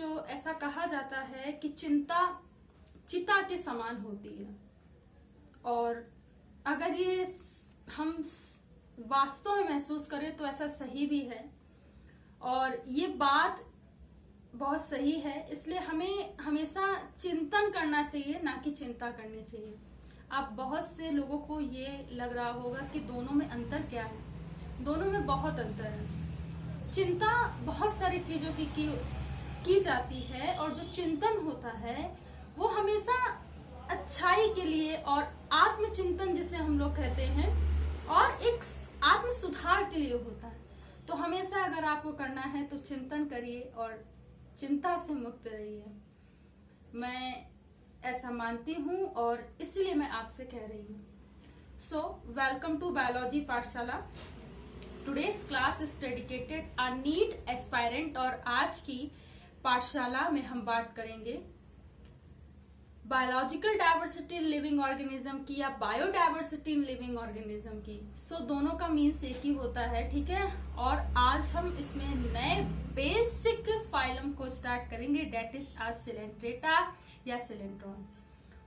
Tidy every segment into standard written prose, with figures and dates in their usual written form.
बच्चों, ऐसा कहा जाता है कि चिंता चिता के समान होती है, और अगर ये हम वास्तव में महसूस करें तो ऐसा सही भी है, और ये बात बहुत सही है। इसलिए हमें हमेशा चिंतन करना चाहिए, ना कि चिंता करनी चाहिए। अब बहुत से लोगों को ये लग रहा होगा कि दोनों में अंतर क्या है। दोनों में बहुत अंतर है। चिंता बहुत सारी चीजों की जाती है, और जो चिंतन होता है वो हमेशा अच्छाई के लिए और आत्मचिंतन जिसे हम लोग कहते हैं, और एक आत्म सुधार के लिए होता है। तो हमेशा अगर आपको करना है तो चिंतन करिए और चिंता से मुक्त रहिए। मैं ऐसा मानती हूँ और इसीलिए मैं आपसे कह रही हूँ। सो वेलकम टू बायोलॉजी पाठशाला। Today's class is dedicated a NEET aspirant, और आज की पाठशाला में हम बात करेंगे biological diversity in living organism की या बायोडायवर्सिटी इन लिविंग ऑर्गेनिज्म की। सो दोनों का मीन्स एक ही होता है, ठीक है। और आज हम इसमें नए बेसिक फाइलम को स्टार्ट करेंगे, डेट इज सिलेंट्रेटा या सिलेंट्रॉन।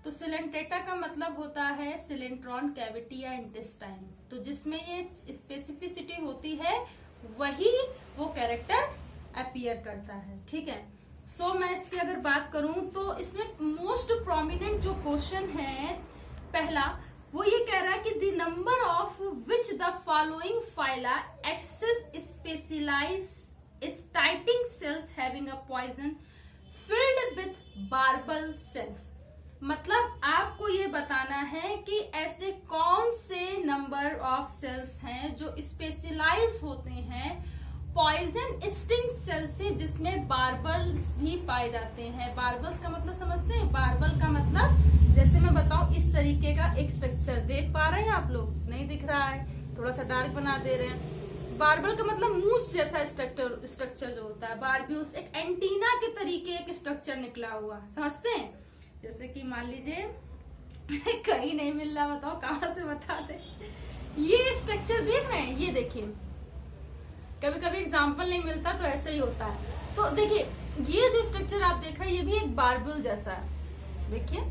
तो सिलेंट्रेटा का मतलब होता है सिलेंट्रॉन कैविटी या इंटेस्टाइन। तो जिसमें ये स्पेसिफिसिटी होती है वही वो कैरेक्टर अपीयर करता है, ठीक है। सो मैं इसकी अगर बात करूं तो इसमें मोस्ट प्रोमिनेंट जो क्वेश्चन है पहला, वो ये कह रहा है कि the number of which the following phyla access specialise stinging cells having a poison filled with barbed cells. मतलब आपको ये बताना है कि ऐसे कौन से नंबर ऑफ सेल्स हैं जो स्पेशलाइज होते हैं पॉइजन स्टिंग सेल से, जिसमें बार्बल्स भी पाए जाते हैं। बार्बल्स का मतलब समझते हैं? बार्बल का मतलब जैसे मैं बताऊं, इस तरीके का एक स्ट्रक्चर देख पा रहे हैं आप लोग? नहीं दिख रहा है, थोड़ा सा डार्क बना दे रहे हैं। बार्बल का मतलब मूस जैसा स्ट्रक्चर जो होता है। बार्ब्यूस एक एंटीना के तरीके एक स्ट्रक्चर निकला हुआ, समझते हैं? जैसे कि मान लीजिए कहीं नहीं मिल रहा, बताओ कहां से बता दे। ये स्ट्रक्चर देख रहे हैं, ये देखिए, कभी कभी एग्जाम्पल नहीं मिलता तो ऐसे ही होता है। तो देखिए, ये जो स्ट्रक्चर आप देख रहे हैं ये भी एक बार्बल जैसा है, देखिए।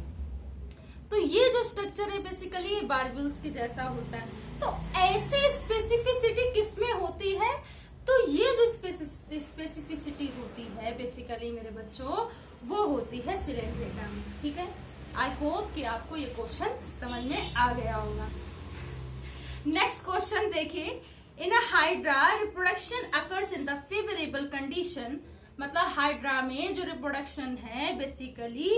तो ये जो स्ट्रक्चर है बेसिकली बार्बल्स के जैसा होता है। तो ऐसे स्पेसिफिसिटी किसमें होती है? तो ये जो स्पेसिफिसिटी होती है बेसिकली मेरे बच्चों, वो होती है सिलेंट्रेटा में, ठीक है। आई होप कि आपको ये क्वेश्चन समझ में आ गया होगा। नेक्स्ट क्वेश्चन देखिए, in a hydra reproduction occurs in the favourable condition. मतलब हाइड्रा में जो रिप्रोडक्शन है बेसिकली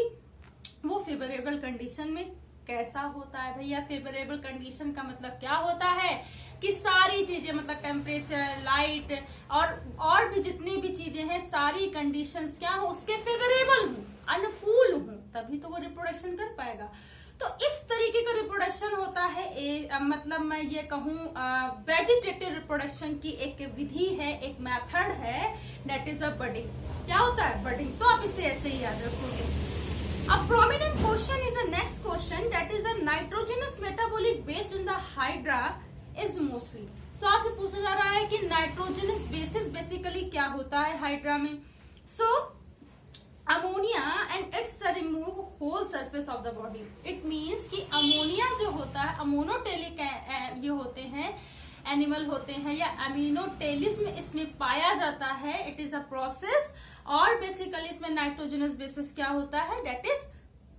वो फेवरेबल कंडीशन में कैसा होता है भैया? फेवरेबल कंडीशन का मतलब क्या होता है कि सारी चीजें, मतलब टेम्परेचर, लाइट और भी जितनी भी चीजें हैं, सारी कंडीशंस क्या हो, उसके फेवरेबल हो, अनुकूल हो, तभी तो वो रिप्रोडक्शन कर पाएगा। तो इस तरीके का रिप्रोडक्शन होता है। मतलब मैं ये कहूँ वेजिटेटिव रिप्रोडक्शन की एक विधि है, एक मेथड है, दैट इज अ बडिंग। क्या होता है? बडिंग। तो आप इसे ऐसे ही याद रखोगे। A prominent question is the next question, that is a nitrogenous metabolic based in the hydra is mostly. So आपसे पूछा जा रहा है कि नाइट्रोजनस बेसिस बेसिकली क्या होता है हाइड्रा में। So ammonia and it's remove whole surface of the body. It means कि अमोनिया जो होता है, अमोनोटेलिक ये होते हैं, एनिमल होते हैं, या अमीनोटेलिज्म इसमें पाया जाता है। इट इज अ प्रोसेस, और बेसिकली इसमें नाइट्रोजनस बेसिस क्या होता है, डेट इज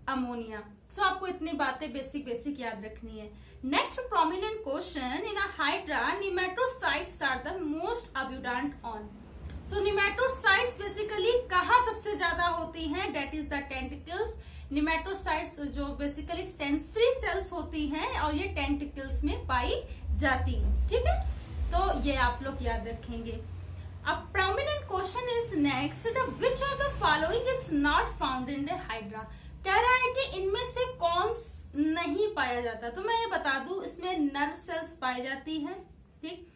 अमोनिया। सो आपको इतनी बातें बेसिक याद रखनी है। Next prominent question, in a hydra nematocytes are the most abundant on. So nematocytes basically कहाँ सबसे ज्यादा होती हैं, that is the tentacles. Nematocytes जो बेसिकली सेंसरी सेल्स होती हैं और ये टेंटिकल्स में पाई जाती है, ठीक है। तो ये आप लोग याद रखेंगे। अब prominent question is next, the which of the following is not found in the hydra. कह रहा है कि इनमें से कौन नहीं पाया जाता। तो मैं ये बता दूं, इसमें नर्व सेल्स पाई जाती हैं, ठीक,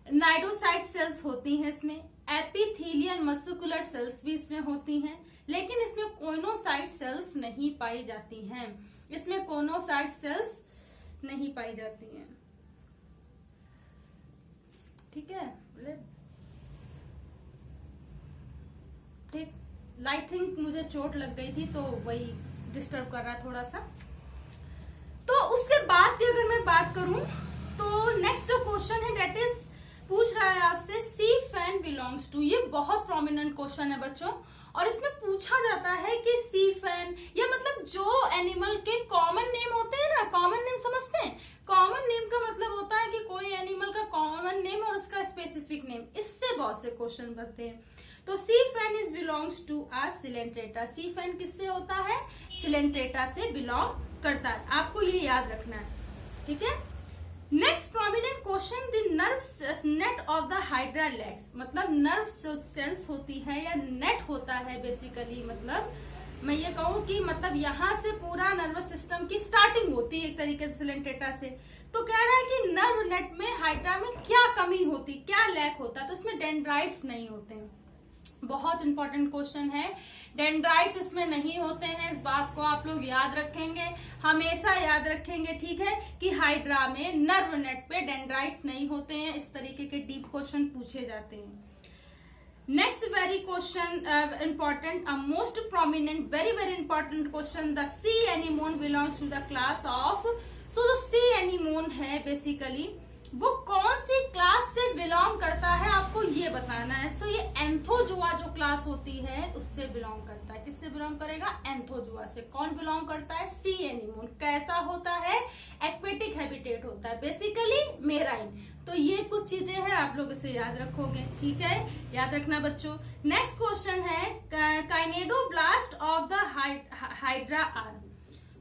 नाइडोसाइट सेल्स होती हैं, इसमें एपिथेलियल मस्कुलर सेल्स भी इसमें होती हैं, लेकिन इसमें कोइनोसाइट सेल्स नहीं पाई जाती हैं। इसमें कोइनोसाइट सेल्स नहीं पाई जाती हैं, ठीक है। ठीक, आई थिंक मुझे चोट लग गई थी तो वही डिस्टर्ब कर रहा है थोड़ा सा। तो उसके बाद की अगर मैं बात करूं तो नेक्स्ट जो क्वेश्चन है डेट इज पूछ रहा है आपसे सी फैन बिलोंग्स टू। ये बहुत प्रोमिनेंट क्वेश्चन है बच्चों, और इसमें पूछा जाता है कि सी फैन या मतलब जो एनिमल के कॉमन नेम होते हैं ना, कॉमन नेम समझते हैं, कॉमन नेम का मतलब होता है कि कोई एनिमल का कॉमन नेम और उसका स्पेसिफिक नेम, इससे बहुत से क्वेश्चन बनते हैं। तो sea fan is belongs to a Coelenterata. Sea fan किससे होता है? सिलेंट्रेटा से बिलोंग करता है, आपको ये याद रखना है, ठीक है। Next prominent question, the nerve net of the hydra legs, मतलब नर्व सेल्स होती है या नेट होता है बेसिकली, मतलब मैं ये कहूँ कि मतलब यहाँ से पूरा नर्वस सिस्टम की स्टार्टिंग होती है एक तरीके से सिलेंट्रेटा से। तो कह रहा है कि नर्व नेट में हाइड्रा में क्या कमी होती, क्या लैक होता है, तो इसमें डेंड्राइट्स नहीं होते हैं। बहुत इंपॉर्टेंट क्वेश्चन है, डेंड्राइट्स इसमें नहीं होते हैं, इस बात को आप लोग याद रखेंगे, हमेशा याद रखेंगे, ठीक है, कि हाइड्रा में नर्व नेट पे डेंड्राइट्स नहीं होते हैं। इस तरीके के डीप क्वेश्चन पूछे जाते हैं। Next very question important, most prominent, very important question, the sea anemone belongs to the class of. So जो सी एनीमोन है बेसिकली वो कौन सी क्लास से बिलोंग करता है, आपको ये बताना है। सो ये एंथोजोआ जो क्लास होती है उससे बिलोंग करता है। किससे बिलोंग करेगा? एंथोजोआ से। कौन बिलोंग करता है? सी एनीमोन। कैसा होता है? एक्वेटिक हैबिटेट होता है, बेसिकली मेराइन। तो ये कुछ चीजें हैं, आप लोग इसे याद रखोगे, ठीक है, याद रखना बच्चों। नेक्स्ट क्वेश्चन है काइनेडोब्लास्ट ऑफ द हाइड्रा आर।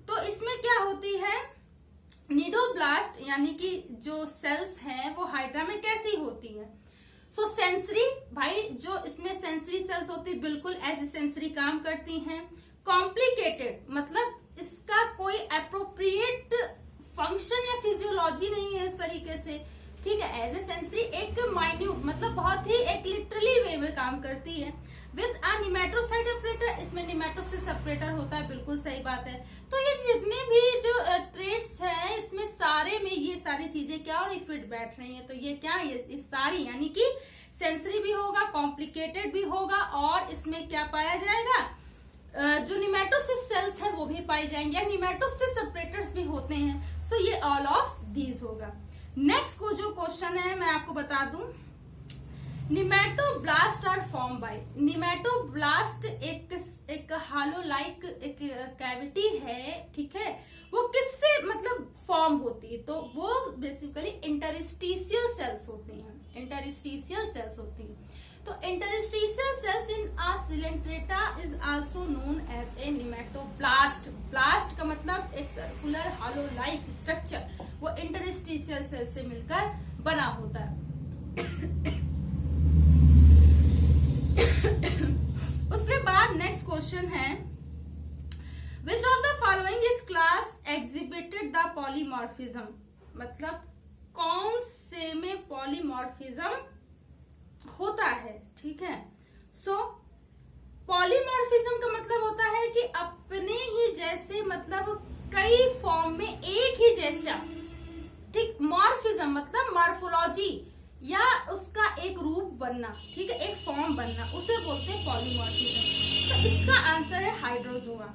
तो इसमें क्या होती है? निडोब्लास्ट यानी कि जो सेल्स हैं वो हाइड्रा में कैसी होती है? सो सेंसरी, भाई जो इसमें सेंसरी सेल्स होती है बिल्कुल एज सेंसरी काम करती हैं। कॉम्प्लिकेटेड मतलब इसका कोई अप्रोप्रिएट फंक्शन या फिजियोलॉजी नहीं है इस तरीके से, ठीक है। एज ए सेंसरी एक माइन्यूट मतलब बहुत ही एक लिटरली वे में काम करती है। विद अ निमेटोसाइट ऑपरेटर, इसमें निमेटोसिस ऑपरेटर होता है, बिल्कुल सही बात है। तो ये जितने भी जो ट्रेड्स हैं इसमें सारे में ये सारी चीजें क्या और फिट बैठ रही हैं। तो ये क्या, ये सारी यानी कि सेंसरी भी होगा, कॉम्प्लिकेटेड भी होगा, और इसमें क्या पाया जाएगा? जो निमेटोसिस सेल्स है वो भी पाई जाएंगे, या निमेटोसिस ऑपरेटर्स भी होते हैं। सो ये ऑल ऑफ दीज होगा। नेक्स्ट को जो क्वेश्चन है मैं आपको बता दूं, nematoblast are form by. Nematoblast एक हालो लाइक एक कैविटी है, ठीक है, वो किससे मतलब फॉर्म होती है? तो वो बेसिकली इंटरस्टिशियल सेल्स होती हैं, इंटरस्टिशियल सेल्स होती हैं। तो interstitial cells in a Coelenterata is also known as a nematoblast. Blast का मतलब एक सर्कुलर हालो लाइक स्ट्रक्चर, वो इंटरस्टिशियल सेल से मिलकर बना होता है। उसके बाद नेक्स्ट क्वेश्चन है, which of the following is class exhibited the polymorphism. मतलब कौन से में पॉलीमॉर्फिज्म होता है, ठीक है। सो पॉलीमॉर्फिज्म का मतलब होता है कि अपने ही जैसे मतलब कई फॉर्म में एक ही जैसा, ठीक। मॉर्फिज्म मतलब मॉर्फोलॉजी या उसका एक रूप बनना, ठीक है, एक फॉर्म बनना, उसे बोलते हैं पॉलीमॉर्फिज्म। तो इसका आंसर है हाइड्रोजोआ।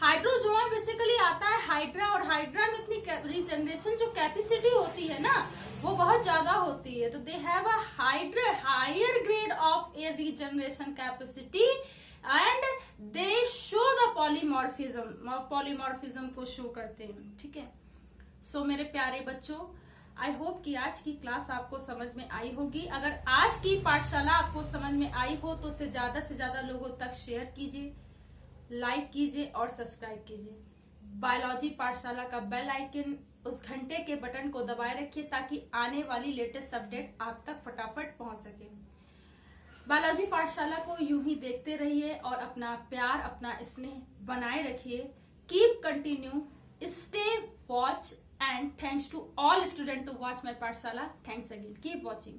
हाइड्रोजोआ बेसिकली आता है हाइड्रा, और हाइड्रा में इतनी रीजनरेशन जो कैपेसिटी होती है ना वो बहुत ज्यादा होती है। तो they have a higher grade of a regeneration capacity and they show the polymorphism, polymorphism को शो करते हैं, ठीक है। सो मेरे प्यारे बच्चों, आई होप कि आज की क्लास आपको समझ में आई होगी। अगर आज की पाठशाला आपको समझ में आई हो तो उसे ज्यादा से ज्यादा लोगों तक शेयर कीजिए, लाइक कीजिए और सब्सक्राइब कीजिए। बायोलॉजी पाठशाला का बेल आइकन, उस घंटे के बटन को दबाए रखिए ताकि आने वाली लेटेस्ट अपडेट आप तक फटाफट पहुंच सके। बायोलॉजी पाठशाला को यूं ही देखते रहिए और अपना प्यार, अपना स्नेह बनाए रखिए। Keep continue, stay watch, and thanks to all students to watch my Pathshala. Thanks again. Keep watching.